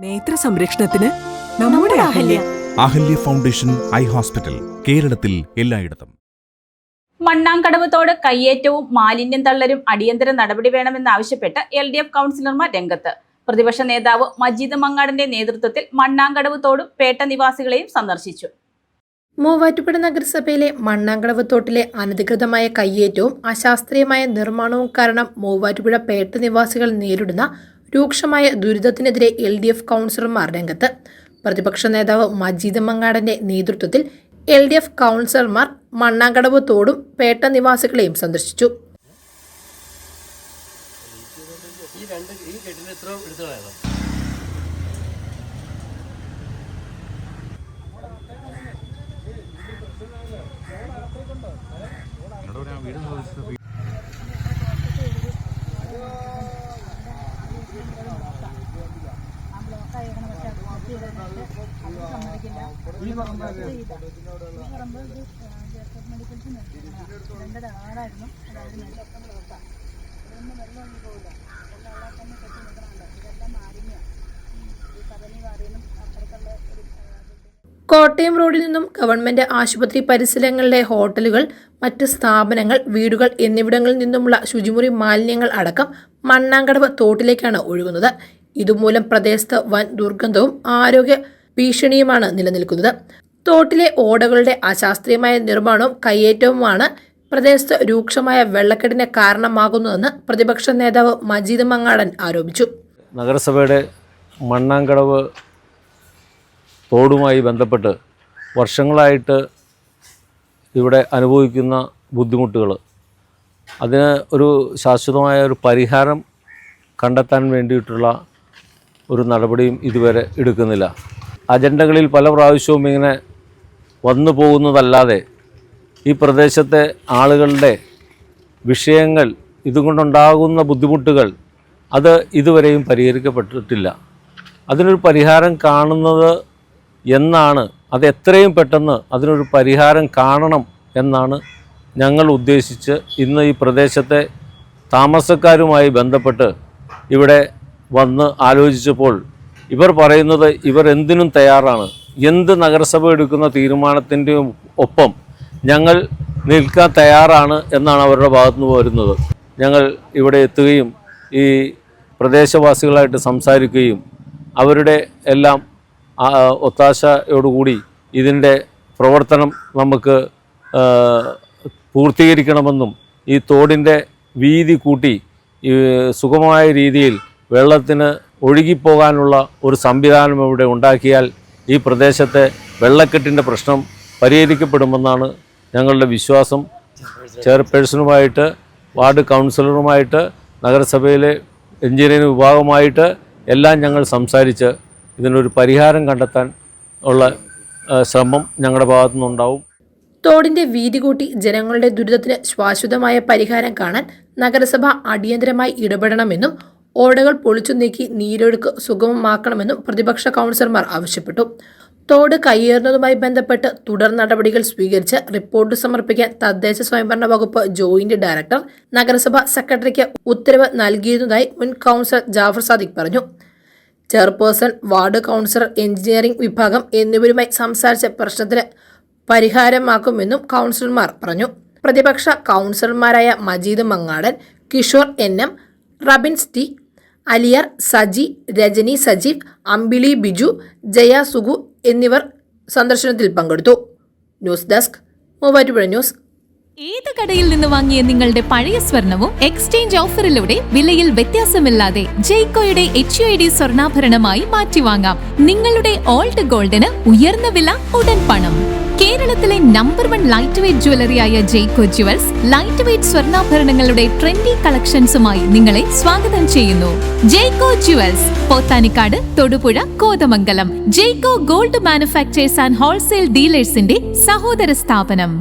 നേത്ര സംരക്ഷണത്തിന് നമ്മുടെ അഹല്യ ഫൗണ്ടേഷൻ ഐ ഹോസ്പിറ്റൽ, കേരളത്തിൽ എല്ലായിടത്തും. മണ്ണാങ്കടവ് തോട് കയ്യേറ്റവും മാലിന്യം തള്ളലും അടിയന്തര നടപടി വേണമെന്നാവശ്യപ്പെട്ട് LDF കൗൺസിലർമാർ രംഗത്ത്. പ്രതിപക്ഷ നേതാവ് മജീദ് മങ്ങാടിന്റെ നേതൃത്വത്തിൽ മണ്ണാങ്കടവ് തോടും പേട്ട നിവാസികളെയും സന്ദർശിച്ചു. മൂവാറ്റുപുഴ നഗരസഭയിലെ മണ്ണാങ്കടവ് തോട്ടിലെ അനധികൃതമായ കയ്യേറ്റവും അശാസ്ത്രീയമായ നിർമ്മാണവും കാരണം മൂവാറ്റുപുഴ പേട്ട നിവാസികൾ നേരിടുന്ന രൂക്ഷമായ ദുരിതത്തിനെതിരെ LDF കൗൺസിലർമാർ രംഗത്ത്. പ്രതിപക്ഷ നേതാവ് മജീദ് മങ്ങാടിന്റെ നേതൃത്വത്തിൽ LDF കൗൺസിലർമാർ മണ്ണാങ്കടവ് തോടും പേട്ട നിവാസികളെയും സന്ദർശിച്ചു. കോട്ടയം റോഡിൽ നിന്നും ഗവൺമെന്റ് ആശുപത്രി പരിസരങ്ങളിലെ ഹോട്ടലുകൾ, മറ്റ് സ്ഥാപനങ്ങൾ, വീടുകൾ എന്നിവിടങ്ങളിൽ നിന്നുമുള്ള ശുചിമുറി മാലിന്യങ്ങൾ അടക്കം മണ്ണാങ്കടവ് തോട്ടിലേക്കാണ് ഒഴുകുന്നത്. ഇതുമൂലം പ്രദേശത്ത് വൻ ദുർഗന്ധവും ആരോഗ്യ ഭീഷണിയുമാണ് നിലനിൽക്കുന്നത്. തോട്ടിലെ ഓടകളുടെ അശാസ്ത്രീയമായ നിർമ്മാണവും കയ്യേറ്റവുമാണ് പ്രദേശത്ത് രൂക്ഷമായ വെള്ളക്കെട്ടിന് കാരണമാകുന്നതെന്ന് പ്രതിപക്ഷ നേതാവ് മജീദ് മങ്ങാടൻ ആരോപിച്ചു. നഗരസഭയുടെ മണ്ണാങ്കടവ് തോടുമായി ബന്ധപ്പെട്ട് വർഷങ്ങളായിട്ട് ഇവിടെ അനുഭവിക്കുന്ന ബുദ്ധിമുട്ടുകൾ, അതിന് ഒരു ശാശ്വതമായ ഒരു പരിഹാരം കണ്ടെത്താൻ വേണ്ടിയിട്ടുള്ള ഒരു നടപടിയും ഇതുവരെ എടുക്കുന്നില്ല. അജണ്ടകളിൽ പല പ്രാവശ്യവും ഇങ്ങനെ വന്നു പോകുന്നതല്ലാതെ ഈ പ്രദേശത്തെ ആളുകളുടെ വിഷയങ്ങൾ, ഇതുകൊണ്ടുണ്ടാകുന്ന ബുദ്ധിമുട്ടുകൾ അത് ഇതുവരെയും പരിഹരിക്കപ്പെട്ടിട്ടില്ല. അതിനൊരു പരിഹാരം കാണുന്നത് എന്നാണ്, അത് എത്രയും പെട്ടെന്ന് അതിനൊരു പരിഹാരം കാണണം എന്നാണ് ഞങ്ങൾ ഉദ്ദേശിച്ച് ഇന്ന് ഈ പ്രദേശത്തെ താമസക്കാരുമായി ബന്ധപ്പെട്ട് ഇവിടെ വന്ന് ആലോചിച്ചപ്പോൾ ഇവർ പറയുന്നത് ഇവർ എന്തിനും തയ്യാറാണ്, എന്ത് നഗരസഭ എടുക്കുന്ന തീരുമാനത്തിൻ്റെ ഒപ്പം ഞങ്ങൾ നിൽക്കാൻ തയ്യാറാണ് എന്നാണ് അവരുടെ ഭാഗത്തുനിന്ന് വരുന്നത്. ഞങ്ങൾ ഇവിടെ എത്തുകയും ഈ പ്രദേശവാസികളായിട്ട് സംസാരിക്കുകയും അവരുടെ എല്ലാം ഒത്താശയോടുകൂടി ഇതിൻ്റെ പ്രവർത്തനം നമുക്ക് പൂർത്തീകരിക്കണമെന്നും ഈ തോടിൻ്റെ വീതി കൂട്ടി സുഗമമായ രീതിയിൽ വെള്ളത്തിന് ഒഴുകിപ്പോകാനുള്ള ഒരു സംവിധാനം ഇവിടെ ഉണ്ടാക്കിയാൽ ഈ പ്രദേശത്തെ വെള്ളക്കെട്ടിൻ്റെ പ്രശ്നം പരിഹരിക്കപ്പെടുമെന്നാണ് ഞങ്ങളുടെ വിശ്വാസം. ചെയർപേഴ്സണുമായിട്ട്, വാർഡ് കൗൺസിലറുമായിട്ട്, നഗരസഭയിലെ എഞ്ചിനീയറിംഗ് വിഭാഗമായിട്ട് എല്ലാം ഞങ്ങൾ സംസാരിച്ച് ഇതിനൊരു പരിഹാരം കണ്ടെത്താൻ ഉള്ള ശ്രമം ഞങ്ങളുടെ ഭാഗത്തു നിന്നുണ്ടാവും. തോടിന്റെ വീതി കൂട്ടി ജനങ്ങളുടെ ദുരിതത്തിന് ശാശ്വതമായ പരിഹാരം കാണാൻ നഗരസഭ അടിയന്തരമായി ഇടപെടണമെന്നും ഓടകൾ പൊളിച്ചു നീക്കി നീരൊഴുക്ക് സുഗമമാക്കണമെന്നും പ്രതിപക്ഷ കൗൺസിലർമാർ ആവശ്യപ്പെട്ടു. തോട് കയ്യേറുന്നതുമായി ബന്ധപ്പെട്ട് തുടർ നടപടികൾ സ്വീകരിച്ച് റിപ്പോർട്ട് സമർപ്പിക്കാൻ തദ്ദേശ സ്വയംഭരണ വകുപ്പ് ജോയിന്റ് ഡയറക്ടർ നഗരസഭ സെക്രട്ടറിക്ക് ഉത്തരവ് നൽകിയിരുന്നതായി മുൻ കൗൺസിലർ ജാഫർ സാദിഖ് പറഞ്ഞു. ചെയർപേഴ്സൺ, വാർഡ് കൗൺസിലർ, എഞ്ചിനീയറിംഗ് വിഭാഗം എന്നിവരുമായി സംസാരിച്ച പ്രശ്നത്തിന് പരിഹാരമാക്കുമെന്നും കൗൺസിലർമാർ പറഞ്ഞു. പ്രതിപക്ഷ കൗൺസിലർമാരായ മജീദ് മങ്ങാടൻ, കിഷോർ NM, റബിൻസ് T, അലിയാർ, സജി, രജനി സജീവ്, അമ്പിളി ബിജു, ജയ സുഗു എന്നിവർ സന്ദർശനത്തിൽ പങ്കെടുത്തു. News desk, Muvattupuzha news. ഏത് കടയിൽ നിന്ന് വാങ്ങിയ നിങ്ങളുടെ പഴയ സ്വർണവും എക്സ്ചേഞ്ച് ഓഫറിലൂടെ വിലയിൽ വ്യത്യാസമില്ലാതെ ജെയ്കോയുടെ HUID സ്വർണ്ണാഭരണമായി മാറ്റിവാങ്ങാം. നിങ്ങളുടെ ഓൾഡ് ഗോൾഡിന് ഉയർന്ന വില, ഉടൻ പണം. കേരളത്തിലെ നമ്പർ 1 ലൈറ്റ് വെയ്റ്റ് ജ്വല്ലറിയായ ജെയ്കോ ജുവൽസ് ലൈറ്റ് വെയ്റ്റ് സ്വർണ്ണാഭരണങ്ങളുടെ ട്രെൻഡി കളക്ഷൻസുമായി നിങ്ങളെ സ്വാഗതം ചെയ്യുന്നു. Jaico jewels, Pothanikkad, Thodupuzha, Kothamangalam. Jaico gold manufactures and wholesale ഡീലേഴ്സിന്റെ സഹോദര സ്ഥാപനം.